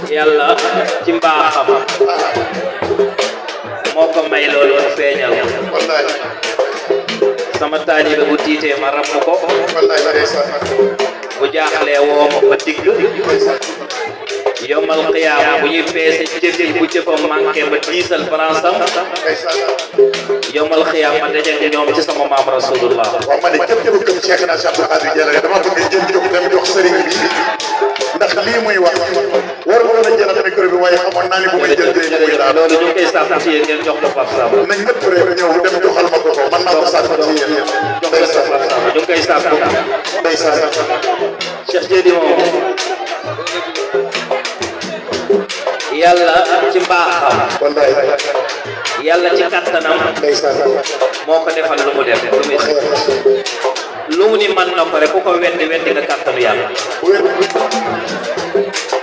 yàlla ci mbaaxam moo ko may loolu mu feeñal sama taalibe bu tiitee ma ramm ko bu jaaxlee woo ma ba digg yomal xiyaam bu ñuy peese jëf bu jëfam manqué ba diisal balansam yomal xiyaam ma daje ñoom ci sama maam rasulullah waaw ma ne képp képp comme Cheikh na Cheikh Abdou Diallo dama bëgg jël jóg dem jox sëriñ bi ndax lii muy wax war woon a jël micro bi waaye xamoon naa ni bu may jël dee muy daal loolu ñu ngi koy sàkku ci yéen ngeen jox ko Pape Samba nañ ñëpp rek ñëw dem joxal ma ko ko man naa ko sàkku ci yéen ñu ngi koy sàkku ndeysaan Cheikh Jéedi moom yàlla ci mbaaxam wallaay yàlla ci kattanam ndeysaan moo ko defal lu mu def lu mu ni man na ko rek ku ko weddi nga kattanu yàlla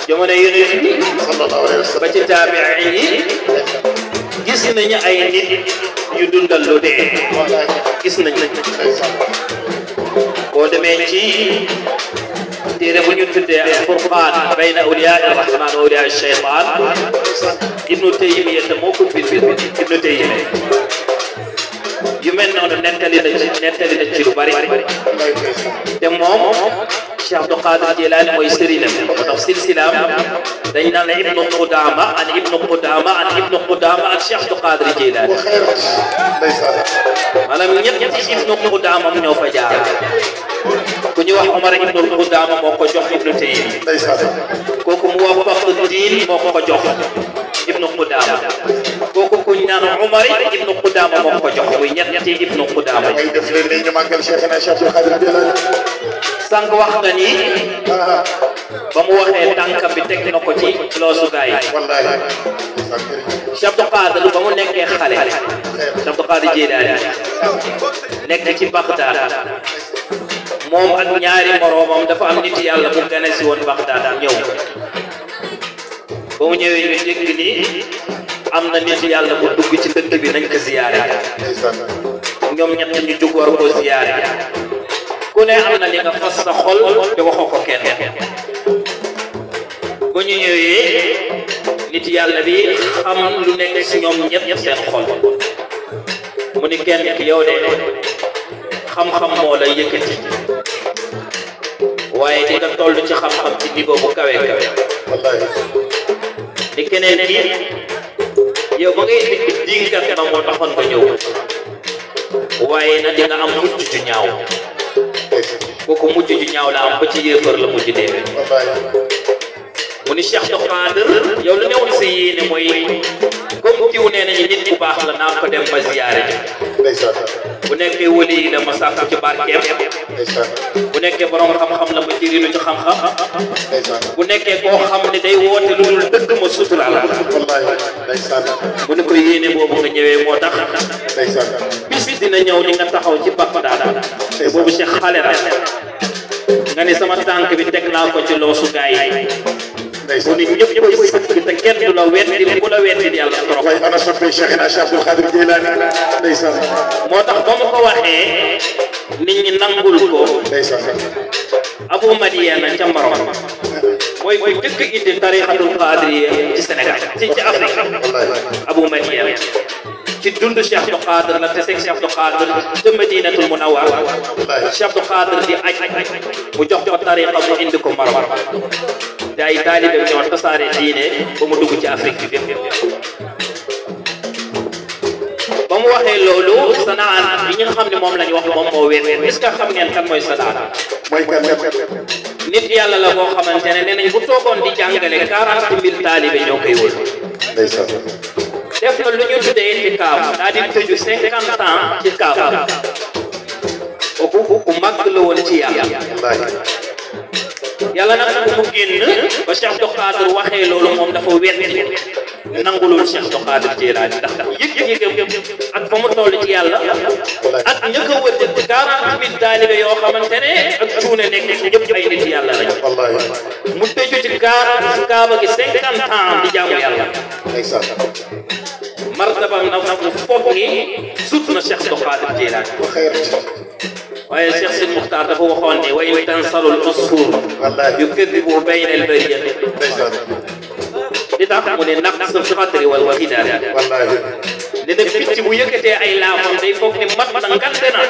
jamono yonent bi ba ci taabiin yi gis nañu ay nit yu dundal lu dee gis nañu boo demee ci téere bu ñu tuddee al-Furqaan bayna awliyaa ar-Rahmaan wa awliyaa ash-Shaytaan Ibnu Taymiyya te moo ko bind Ibnu Taymiyya yu mel noonu nettali na ci lu bari te moom Cheikh Abdou Qadir Jilani mooy sëriñam moo tax silsilaam dañ naan la Ibnu Qudaama an Ibnu Qudaama an Ibnu Qudaama ak Cheikh Abdou Qadir Jilani maanaam ñetti Ibnu Qudaama ñoo fa jaar ku ñu wax Omar Ibnu Qudaama moo ko jox Ibnu Taymiyya kooku Muwaffaqud-Din moo ko jox Ibnu Qudaama kooku ku ñu naan Omar Ibnu Qudaama moo ko jox muy ñetti Ibnu Qudaama ay def leen ni ñu màggal Cheikh na Cheikh Abdou Diallo sànq wax na ni ba mu waxee tànkam bi teg na ko ci loosu gaay wallahi Cheikh Abdou Qadir ba mu nekkee xale Cheikh Abdou Qadir Jilani nekk ci Bagdad moom ak ñaari moroomam dafa am nit yàlla bu gane si woon Bagdad ñëw ba mu ñëwee ñu dégg ni am na nit yàlla bu dugg ci dëkk bi nañ ko ziyaare ñoom ñett ñu jug war ko ziyaare ku ne am na li nga fas sa xol te waxoo ko kenn bu ñu ñëwee nit yàlla bi xam lu nekk ci ñoom ñëpp seen xol mu ni kenn ki yow de xam-xam moo lay yëkkati waaye di nga toll ci xam-xam ci niveau bu kawe kawe di keneen ki yow ba ngay dingat ma moo taxoon nga ñëw waaye na di nga am mujj ju ñaaw kooku mujj ju ñaaw la am ba ci yéefar la mujj dee mu ni Cheikh Abdou Qadir yow lu newoon si yéene mooy comme kiw nee nañu nit bu baax la naa ko dem ba ziyaare ji bu nekkee wali yi la ma sàkku ci barkeem bu nekkee borom xam-xam la ma jëriñu ci xam-xam bu nekkee koo xam ne day woote lu dul dëgg ma suturaal bu ne ko yéene boobu nga ñëwee moo tax bis dina ñëw ni nga taxaw ci Bagdad te boobu Cheikh xale la nga ni sama tànk bi teg naa ko ci loosu gaay yi mu ni ñëpp koy sëkk te kenn du la weddi ku la weddi yàlla trop ana soppe Cheikh na Cheikh Abdou Qadir Jilani ndeysaan moo tax ba mu ko waxee nit ñi nangul ko Abu Madiana ca Maroc mooy mooy dëkk indi tarixatul qadiriyya ci Sénégal ci Afrique Abu Madiana ci dund Cheikh Abdou Qadir la te seeg Cheikh Abdou Qadir te Madinatul Munawwara Cheikh Abdou Qadir di aj mu jox ko tariqa mu indi ko Maroc te ay taalibe ñoo tasaare diine ba mu dugg ci Afrique bi fépp ba mu waxee loolu Sanaan bi nga xam ne moom la ñu wax moom moo wér est-ce que xam ngeen kan mooy Sanaan mooy kan nit yàlla la boo xamante ne nee nañ bu toogoon di jàngale 40,000 taalibe ñoo koy wër def na lu ñu tuddee itikaaf daa di tëju 50 ans ci kaaf kooku ku mag la woon ci yàlla yàlla nag mu génn ba Cheikh Abdou Qadir waxee loolu moom dafa wetti nangulul Cheikh Abdou Qadir Jilani ndax yëg-yëgam ak fa mu toll ci yàlla ak ña ko wër ci 40,000 taalibe yoo xamante ne ak cuune nekk ñëpp ay nit yàlla lañ mu tëju ci kaaba gi 50 ans di jaamu yàlla martabam na mu foog ni sut na Cheikh Abdou Qadir Jilani waaye Cheikh Sidi Muxtaar dafa waxoon ne wa in tansarul usfur yukadibu bayna al bariyati li tax mu ne naq sa xatri wal waxidaat ne na picc bu yëkkatee ay laafam day foog ne mat na ngante na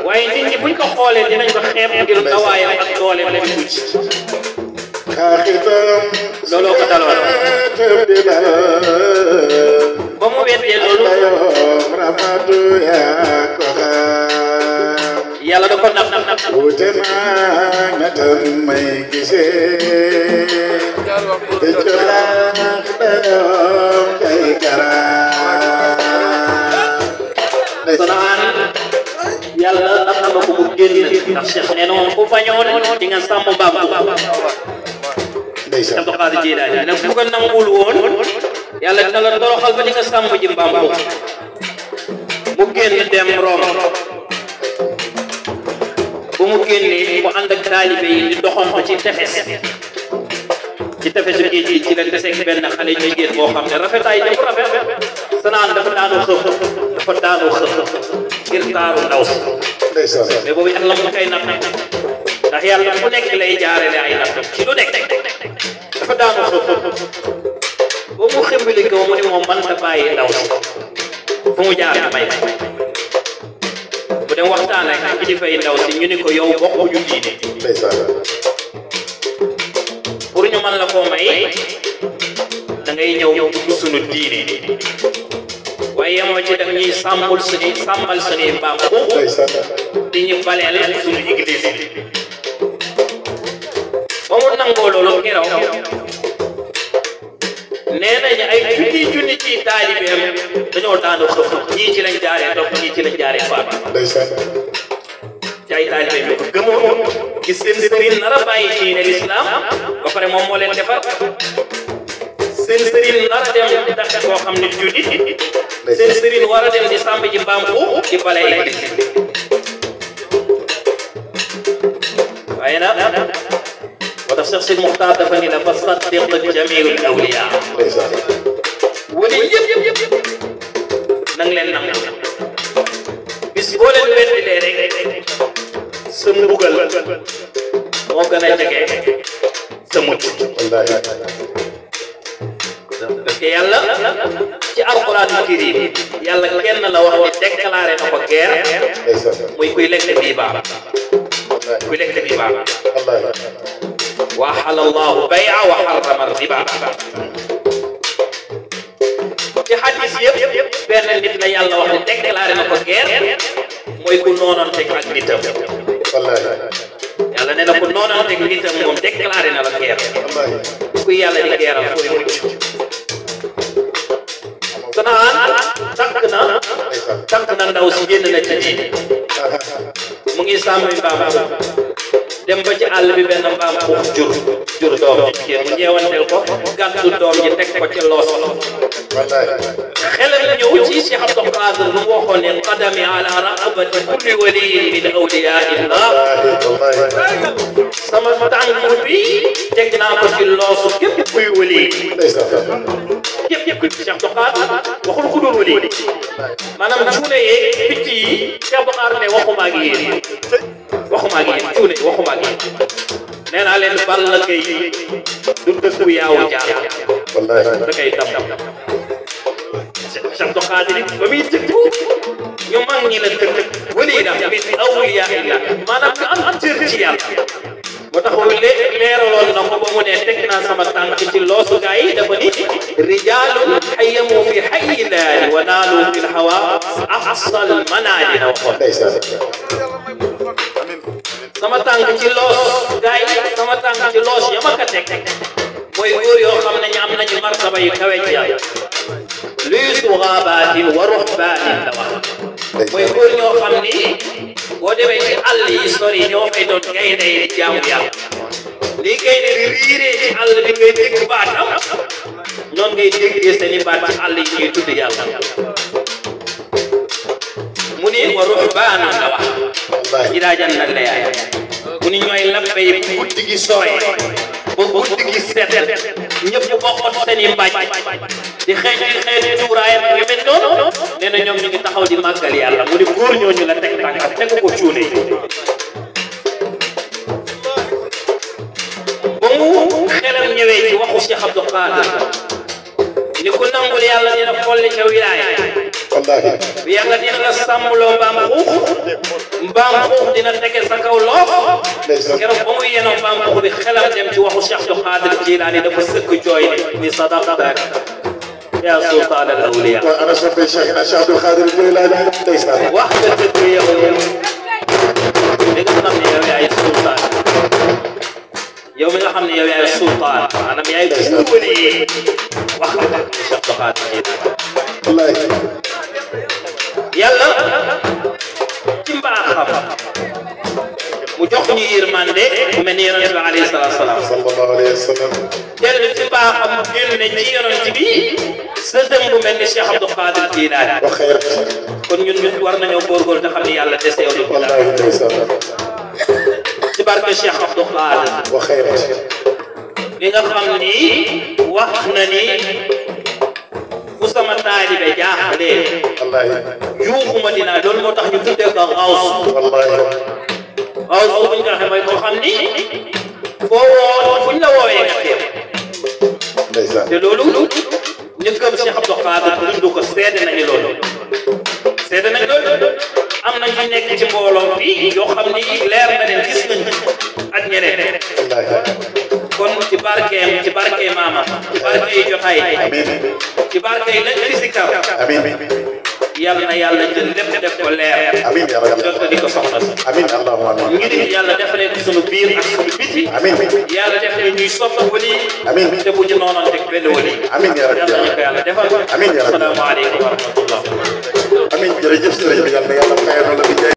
waaye nit ñi buñ ko xoolee dinañ ko xeeb ngir ndawaayam ak dooleem la ñu tuuti looloo ko daloon ba mu weddee loolu yàlla da ko nab wute naa ñatam may gisee te jolaax dayoom kay garaan sanaan yàlla nab na ko mu génn ndax Cheikh nee na moom ku bañoon di nga sàmm mbaam Abdou Khadir Jilaani nag bu ko nangul woon yàlla dina la toroxal ba di nga sàmm ji mbaam mu génn dem Rome bu mu génnee mu ànd ak taalibe yi di doxantu ci tefesu géej gi ci la deseeg benn xale jigéen boo xam ne rafetaay ñëpp rafet sanaan dafa daanu xëpp ngir taaru ndaw si mais boobu yàlla mu koy natt ndax yàlla fu nekk lay jaarale ay natt ci lu nekk dafa daanu xëpp ba mu xëmbali ko mu ne moom man ta bàyyi ndaw si fu mu jaar may bu dem waxtaan ak kilifa yi ndaw si ñu ni ko yow bokkuñu diine pour ñu mën la koo may da ngay ñëw dugg suñu diine waaye yemoo ci da ñuy sàmmal suñuy mbaam di ñu baleel suñu église bi ba mu nangoo loolu keroog nee nañu ay junni ci taalibeem dañoo daanu xëpp ñii ci lañ jaaree dox ñii ci lañ jaaree faatu ci ay taalibeem ñu ko gëmoon gis seen sëriñ nar a bàyyi diine l'islam ba pare moom moo leen defar seen sëriñ nar a dem daxe koo xam ne jullit seen sëriñ war a dem di sàmm ji mbaam xuux di bale église waaye nag وده شخص المختار دفني لفصدق جميع الأولياء ولي يب نغلن نغلن bis boo leen weddilee rek sa mbugal moo gën a jege sa mucc parce que yàlla ci alquran karim yàlla kenn la wax ni déclaré na ko guerre muy kuy lekk bii baax kuy lekk bii baax وأحل الله بيع وحرم الربا ci xadis yëpp benn nit la yàlla wax ne déclaré na ko guerre mooy ku noonanteeg ak nitam yàlla nee na ku noonanteeg nitam moom déclaré na la guerre ku yàlla di guerral fooy mucc sanaan takk na ndaw si génn na ci diine mu ngi sàmm mbaam dem ba ci àll bi benn mbaam xuux jur doom ji jigéen mu ñeewanteel ko gàddu doom ji teg ko ci loos xelam ñëw ci Cheikh Abdou Khadir lu mu waxoon ne qadami ala raqabati kulli waliyin min awliyaillah sama tànk bi teg naa ko ci loosu képp kuy wali képp kuy Cheikh Abdou Khadir waxul ku dul wali maanaam cuune yeeg picc yi Cheikh Abdou Khadir ne waxuma ak yéen waxuma ak yéen cuune waxuma ak yéen nee naa leen Balla Gaye du dëkku yaawu jaar da koy dam Cheikh Abdou Khadir ba muy tëggu ñu mag ñi la tëgg wali la min awliya illa maanaam ñu am cër ci yàlla moo tax leeraloon na ko ba mu ne teg naa sama tànk ci loosu gaa yi dafa ni rijaalun hayyamu fi hayyillahi wa naalu fi lhawa aqsal manaali na waxoon sama tànk ci loos gaa yi sama tànk ci loos ya ma ka teg mooy góor yoo xam ne ñu am nañu martaba yu kawe ci yàlla luy suxaabaatin wa ruhbaanin la wax mooy góor ñoo xam ni boo demee ci àll yi sori ñoo fay doon gaynde yi di jaamu yàlla lii gaynde di riiree ci àll bi ngay dégg baatam noonu ngay déggee seeni baat ci àll yi ñuy tudd yàlla mu ni wa ruhbaanan la wax ilaa janna layaay mu ni ñooy labbay guddi gi sore ba guddi gi set ñëpp bokkut seen i mbaaj di xeeti cuuraayam ak yu mel noonu nee na ñoom ñu ngi taxaw di màggal yàlla mu ni góor ñooñu la teg tànkam tegu ko cuune ba mu xelam ñëwee ci waxu Cheikh Abdou Khadir ni ku nangul yàlla dina folli ca wilaaya yàlla dina la sàmmloo mbaam xuux dina tege sa kaw loof keroog ba muy yenoo mbaam xuux bi xelam dem ci waxu Cheikh Abdou Khadir Jilaani dafa sëkk jooy ni sadaqtak yaa sultaan al awliya ana soppe Cheikh Abdou Khadir Jilaani ndeysaan wax nga dëgg yow li nga xam ne yow yaay sultaan yow mi nga xam ne yow yaay sultaan maanaam yaay wali wax nga dëgg Cheikh Abdou Khadir Jilaani yàlla ci mbaaxam mu jox ñu yërmande bu mel ni yonent bi alayhi salaatu salaam sallallahu alayhi wa sallam dellu ci mbaaxam génne ci yonent bi sëtëm bu mel ni Cheikh Abdou Khadir Jilaani kon ñun war nañoo góorgóorlu te xam ne yàlla deseew lu ci barke Cheikh Abdou Khadir li nga xam ni wax na ni fu sama taalibe jaaxlee yuuxuma dinaa loolu moo tax ñu tuddee ko xaws xaws buñ ko waxee mooy koo xam ni foo woo fuñ la woowee nga teew te loolu ñu gëm Cheikh Abdou Khadir dund ko seede nañu loolu am na ñu nekk ci mbooloo bi yoo xam ni leer na leen gis nañ ak ñeneen kon ci barkeem maamam ci barke jotaay ci barke lañ fi sikkar yàlla na yàlla jël lépp def ko leer jottali ko soxna si ñu nit yàlla defalee ko sunu biir ak sunu biti yàlla def ne ñuy sopp wali te bu ñu noonoon teg benn wali yàlla ñu ko yàlla defal asalaamaaleykum wa rahmatullah jërëjëf sëriñ bi yàlla na yàlla fayal la bi